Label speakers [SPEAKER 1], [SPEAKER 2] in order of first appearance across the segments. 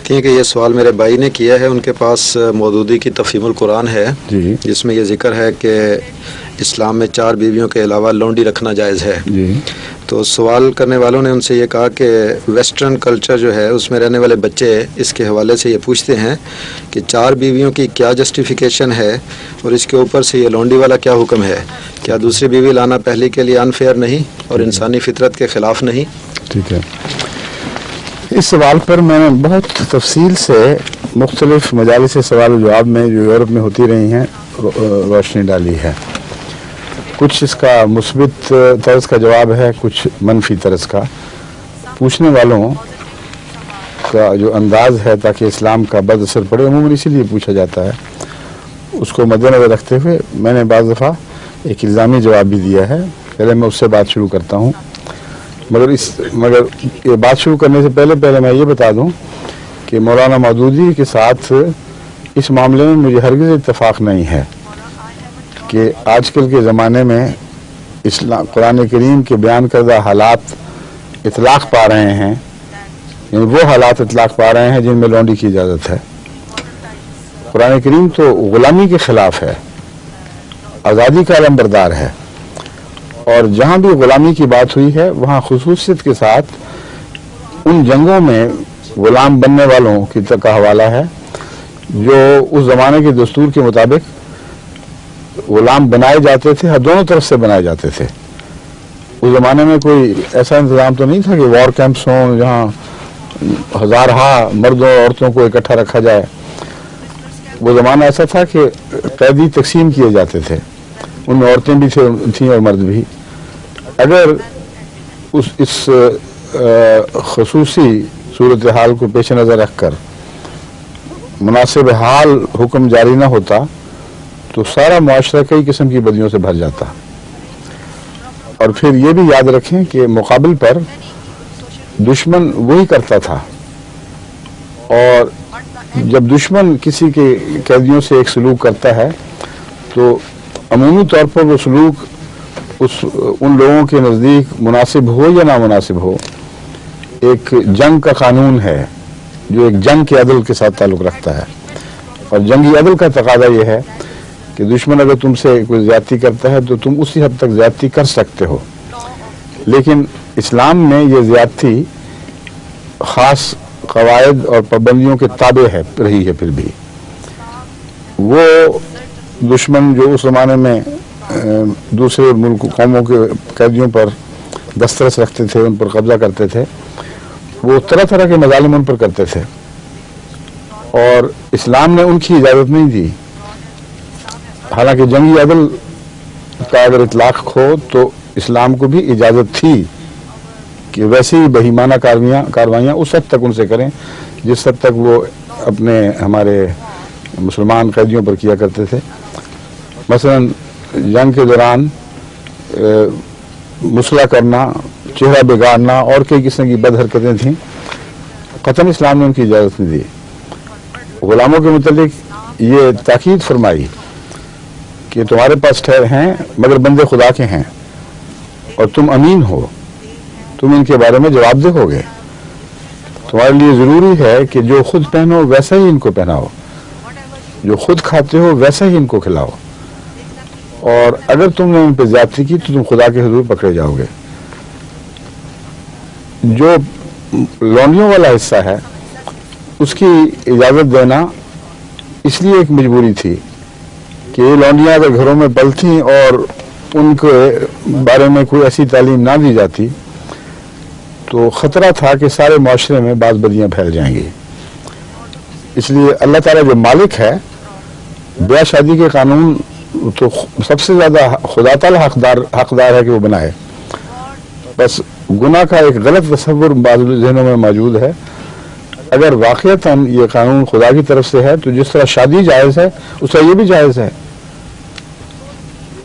[SPEAKER 1] دیکھتے ہیں کہ یہ سوال میرے بھائی نے کیا ہے، ان کے پاس مودودی کی تفہیم القرآن ہے
[SPEAKER 2] جی
[SPEAKER 1] جس میں یہ ذکر ہے کہ اسلام میں 4 بیویوں کے علاوہ لونڈی رکھنا جائز ہے۔
[SPEAKER 2] جی
[SPEAKER 1] تو سوال کرنے والوں نے ان سے یہ کہا کہ ویسٹرن کلچر جو ہے اس میں رہنے والے بچے اس کے حوالے سے یہ پوچھتے ہیں کہ 4 بیویوں کی کیا جسٹیفیکیشن ہے، اور اس کے اوپر سے یہ لونڈی والا کیا حکم ہے؟ کیا دوسری بیوی لانا پہلی کے لیے انفیئر نہیں اور انسانی فطرت کے خلاف نہیں؟
[SPEAKER 2] ٹھیک ہے، اس سوال پر میں نے بہت تفصیل سے مختلف مجالس سوال و جواب میں جو یورپ میں ہوتی رہی ہیں روشنی ڈالی ہے۔ کچھ اس کا مثبت طرز کا جواب ہے، کچھ منفی طرز کا۔ پوچھنے والوں کا جو انداز ہے تاکہ اسلام کا بد اثر پڑے، عموماً اسی لیے پوچھا جاتا ہے، اس کو مد نظر رکھتے ہوئے میں نے بعض دفعہ ایک الزامی جواب بھی دیا ہے۔ پہلے میں اس سے بات شروع کرتا ہوں، مگر یہ بات شروع کرنے سے پہلے میں یہ بتا دوں کہ مولانا مودودی کے ساتھ اس معاملے میں مجھے ہرگز اتفاق نہیں ہے کہ آج کل کے زمانے میں قرآن کریم کے بیان کردہ حالات اطلاق پا رہے ہیں، یعنی وہ حالات اطلاق پا رہے ہیں جن میں لونڈی کی اجازت ہے۔ قرآن کریم تو غلامی کے خلاف ہے، آزادی کا علمبردار ہے، اور جہاں بھی غلامی کی بات ہوئی ہے وہاں خصوصیت کے ساتھ ان جنگوں میں غلام بننے والوں کی کا حوالہ ہے جو اس زمانے کے دستور کے مطابق غلام بنائے جاتے تھے، دونوں طرف سے بنائے جاتے تھے۔ اس زمانے میں کوئی ایسا انتظام تو نہیں تھا کہ وار کیمپس ہوں جہاں ہزارہا مردوں اور عورتوں کو اکٹھا رکھا جائے۔ وہ زمانہ ایسا تھا کہ قیدی تقسیم کیے جاتے تھے، ان میں عورتیں بھی تھیں اور مرد بھی۔ اگر اس خصوصی صورتحال کو پیش نظر رکھ کر مناسب حال حکم جاری نہ ہوتا تو سارا معاشرہ کئی قسم کی بدیوں سے بھر جاتا۔ اور پھر یہ بھی یاد رکھیں کہ مقابل پر دشمن وہی کرتا تھا، اور جب دشمن کسی کے قیدیوں سے ایک سلوک کرتا ہے تو عمومی طور پر وہ سلوک ان لوگوں کے نزدیک مناسب ہو یا نامناسب ہو، ایک جنگ کا قانون ہے جو ایک جنگ کے عدل کے ساتھ تعلق رکھتا ہے، اور جنگی عدل کا تقاضا یہ ہے کہ دشمن اگر تم سے کوئی زیادتی کرتا ہے تو تم اسی حد تک زیادتی کر سکتے ہو، لیکن اسلام میں یہ زیادتی خاص قواعد اور پابندیوں کے تابع رہی ہے۔ پھر بھی وہ دشمن جو اس زمانے میں دوسرے ملک قوموں کے قیدیوں پر دسترس رکھتے تھے، ان پر قبضہ کرتے تھے، وہ طرح طرح کے مظالم ان پر کرتے تھے، اور اسلام نے ان کی اجازت نہیں دی۔ حالانکہ جنگی عدل کا اگر اطلاق ہو تو اسلام کو بھی اجازت تھی کہ ویسی بہیمانہ کاروائیاں اس حد تک ان سے کریں جس حد تک وہ اپنے ہمارے مسلمان قیدیوں پر کیا کرتے تھے۔ مثلا جنگ کے دوران مسلح کرنا، چہرہ بگاڑنا اور کئی قسم کی بد حرکتیں تھیں، قطعاً اسلام نے ان کی اجازت نہیں دی۔ غلاموں کے متعلق یہ تاکید فرمائی کہ تمہارے پاس ٹھہر ہیں مگر بندے خدا کے ہیں، اور تم امین ہو، تم ان کے بارے میں جواب دہ ہوگے۔ تمہارے لیے ضروری ہے کہ جو خود پہنو ویسا ہی ان کو پہناؤ، جو خود کھاتے ہو ویسا ہی ان کو کھلاؤ، اور اگر تم نے ان پہ زیادتی کی تو تم خدا کے حضور پکڑے جاؤ گے۔ جو لونڈیوں والا حصہ ہے اس کی اجازت دینا اس لیے ایک مجبوری تھی کہ یہ لونڈیاں اگر گھروں میں پلتیں اور ان کے بارے میں کوئی ایسی تعلیم نہ دی جاتی تو خطرہ تھا کہ سارے معاشرے میں بعض بدیاں پھیل جائیں گی۔ اس لیے اللہ تعالیٰ جو مالک ہے، بیاہ شادی کے قانون تو سب سے زیادہ خدا تعالیٰ حقدار ہے کہ وہ بنائے، بس گناہ کا ایک غلط تصور بعض ذہنوں میں موجود ہے۔ اگر واقعتاً یہ قانون خدا کی طرف سے ہے تو جس طرح شادی جائز ہے اس طرح یہ بھی جائز ہے۔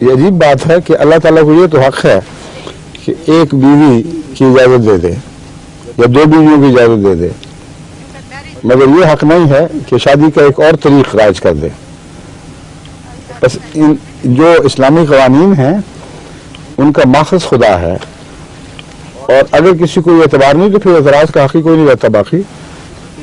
[SPEAKER 2] یہ عجیب بات ہے کہ اللہ تعالیٰ کو یہ تو حق ہے کہ ایک بیوی کی اجازت دے دے یا 2 بیویوں کی اجازت دے دے، مگر یہ حق نہیں ہے کہ شادی کا ایک اور طریق رائج کر دے۔ بس جو اسلامی قوانین ہیں ان کا ماخذ خدا ہے، اور اگر کسی کو اعتبار نہیں تو پھر اعتراض کا حق ہی کوئی نہیں رہتا باقی۔